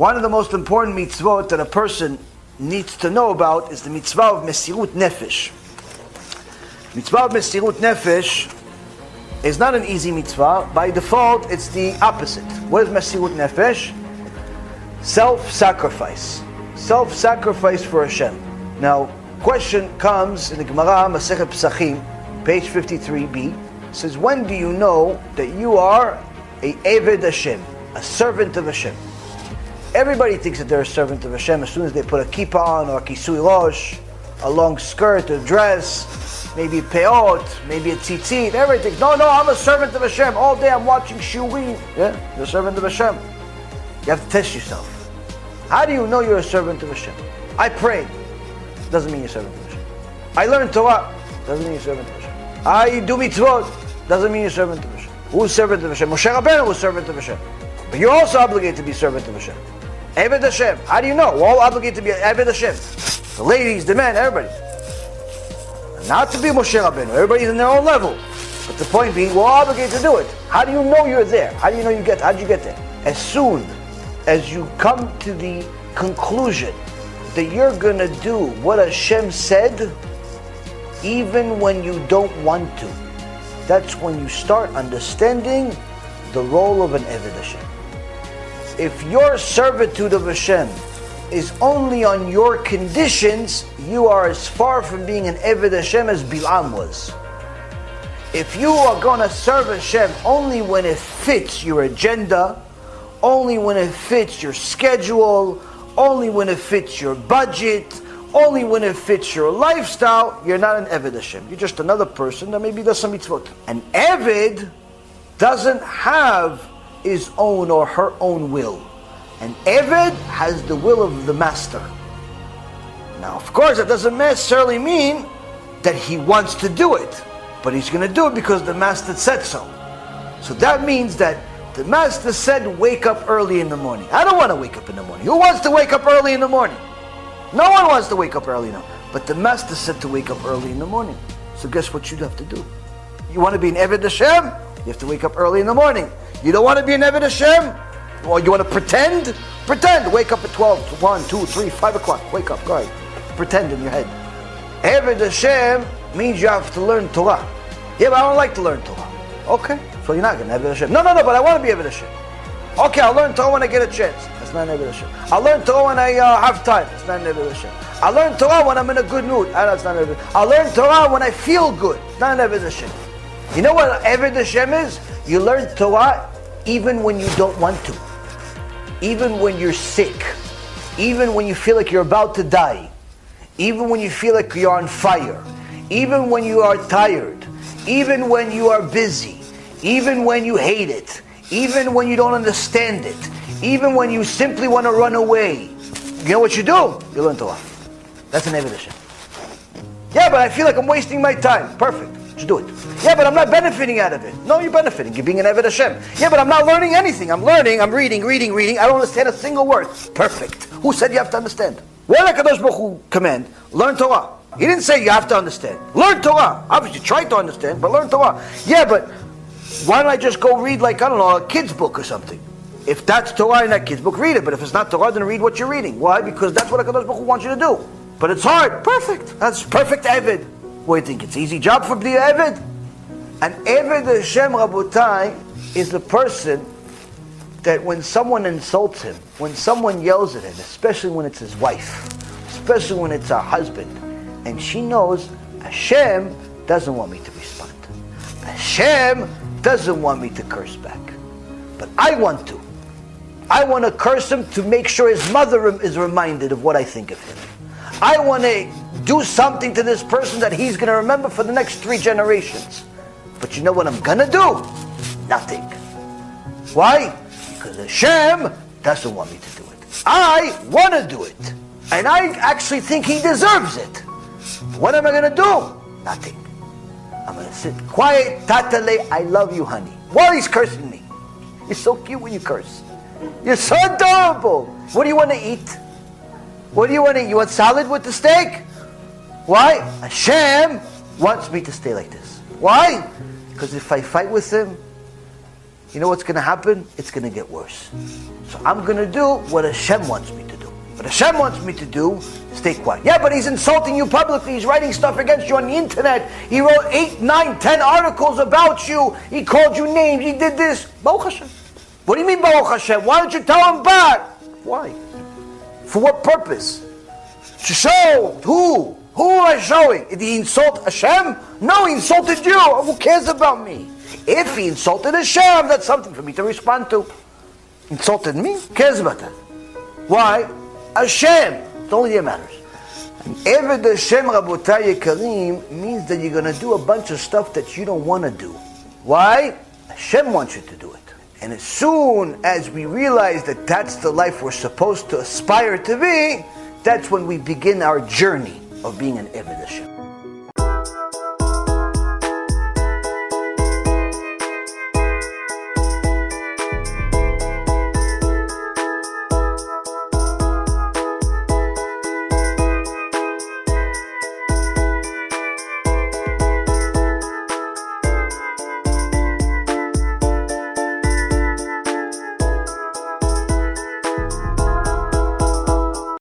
One of the most important mitzvot that a person needs to know about is the mitzvah of Mesirut Nefesh. Mitzvah of Mesirut Nefesh is not an easy mitzvah. By default, it's the opposite. What is Mesirut Nefesh? Self-sacrifice. Self-sacrifice for Hashem. Now, question comes in the Gemara, Masechet Pesachim, page 53b. It says, when do you know that you are a Eved Hashem, a servant of Hashem? Everybody thinks that they're a servant of Hashem as soon as they put a kippah on, or a kisui rosh, a long skirt, a dress, maybe a peot, maybe a tzitzit. Everybody thinks, no, I'm a servant of Hashem. All day I'm watching shurim. Yeah, you're a servant of Hashem. You have to test yourself. How do you know you're a servant of Hashem? I pray. Doesn't mean you're a servant of Hashem. I learn Torah. Doesn't mean you're a servant of Hashem. I do mitzvot. Doesn't mean you're a servant of Hashem. Who's servant of Hashem? Moshe Rabbeinu was servant of Hashem. But you're also obligated to be servant of Hashem. Eved Hashem. How do you know? We're all obligated to be Eved Hashem. The ladies, the men, everybody. Not to be Moshe Rabbeinu. Everybody's in their own level. But the point being, we're all obligated to do it. How do you know you're there? How do you know how did you get there? As soon as you come to the conclusion that you're going to do what Hashem said, even when you don't want to, that's when you start understanding the role of an Eved Hashem. If your servitude of Hashem is only on your conditions, you are as far from being an Eved Hashem as Bilam was. If you are going to serve Hashem only when it fits your agenda, only when it fits your schedule, only when it fits your budget, only when it fits your lifestyle, you're not an Eved Hashem. You're just another person that maybe does some mitzvot. An Eved doesn't have his own or her own will. An Eved has the will of the master. Now, of course, that doesn't necessarily mean that he wants to do it, but he's going to do it because the master said so. So that means that the master said, wake up early in the morning. I don't want to wake up in the morning. Who wants to wake up early in the morning? No one wants to wake up early now. But the master said to wake up early in the morning. So guess what you have to do? You want to be an Eved Hashem? You have to wake up early in the morning. You don't want to be an Eved Hashem? Or you want to pretend? Pretend. Wake up at 12, 1, 2, 3, 5 o'clock. Wake up. Go ahead. Pretend in your head. Eved Hashem means you have to learn Torah. Yeah, but I don't like to learn Torah. Okay. So you're not going to Eved Hashem. No, but I want to be Eved Hashem. Okay, I'll learn Torah when I get a chance. That's not an Eved Hashem. I'll learn Torah when I have time. That's not an Eved Hashem. I'll learn Torah when I'm in a good mood. That's not an Eved Hashem. I'll learn Torah when I feel good. It's not an Eved Hashem. You know what Eved Hashem is? You learn Torah even when you don't want to. Even when you're sick. Even when you feel like you're about to die. Even when you feel like you're on fire. Even when you are tired. Even when you are busy. Even when you hate it. Even when you don't understand it. Even when you simply want to run away. You know what you do? You learn Torah. That's an Eved Hashem. Yeah, but I feel like I'm wasting my time. Perfect. Just do it. Yeah, but I'm not benefiting out of it. No, you're benefiting. You're being an Eved Hashem. Yeah, but I'm not learning anything. I'm learning, I'm reading. I don't understand a single word. Perfect. Who said you have to understand? What did HaKadosh Baruch Hu command? Learn Torah. He didn't say you have to understand. Learn Torah. Obviously, try to understand, but learn Torah. Yeah, but why don't I just go read, like, I don't know, a kid's book or something? If that's Torah in that kid's book, read it. But if it's not Torah, then read what you're reading. Why? Because that's what HaKadosh Baruch Hu wants you to do. But it's hard. Perfect. That's perfect Eved. What do you think? It's an easy job for the Eved? An Eved Hashem, Rabotai, is the person that when someone insults him, when someone yells at him, especially when it's his wife, especially when it's her husband, and she knows Hashem doesn't want me to respond. Hashem doesn't want me to curse back. But I want to. I want to curse him to make sure his mother is reminded of what I think of him. I want to do something to this person that he's going to remember for the next 3 generations. But you know what I'm going to do? Nothing. Why? Because Hashem doesn't want me to do it. I want to do it. And I actually think he deserves it. What am I going to do? Nothing. I'm going to sit quiet. Tatale, I love you, honey. While he's cursing me. You're so cute when you curse. You're so adorable. What do you want to eat? What do you want to eat? You want salad with the steak? Why? Hashem wants me to stay like this. Why? Because if I fight with him, you know what's going to happen? It's going to get worse. So I'm going to do what Hashem wants me to do. What Hashem wants me to do, stay quiet. Yeah, but he's insulting you publicly. He's writing stuff against you on the internet. He wrote 8, 9, 10 articles about you. He called you names. He did this. Baruch Hashem. What do you mean Baruch Hashem? Why don't you tell him back? Why? For what purpose? To show who? Who am I showing? Did he insult Hashem? No, he insulted you. Who cares about me? If he insulted Hashem, that's something for me to respond to. Insulted me? Who cares about that? Why? Hashem. It's the only thing that matters. And Eved Hashem Rabotai Yekarim means that you're going to do a bunch of stuff that you don't want to do. Why? Hashem wants you to do it. And as soon as we realize that that's the life we're supposed to aspire to be, that's when we begin our journey of being an Eved Hashem.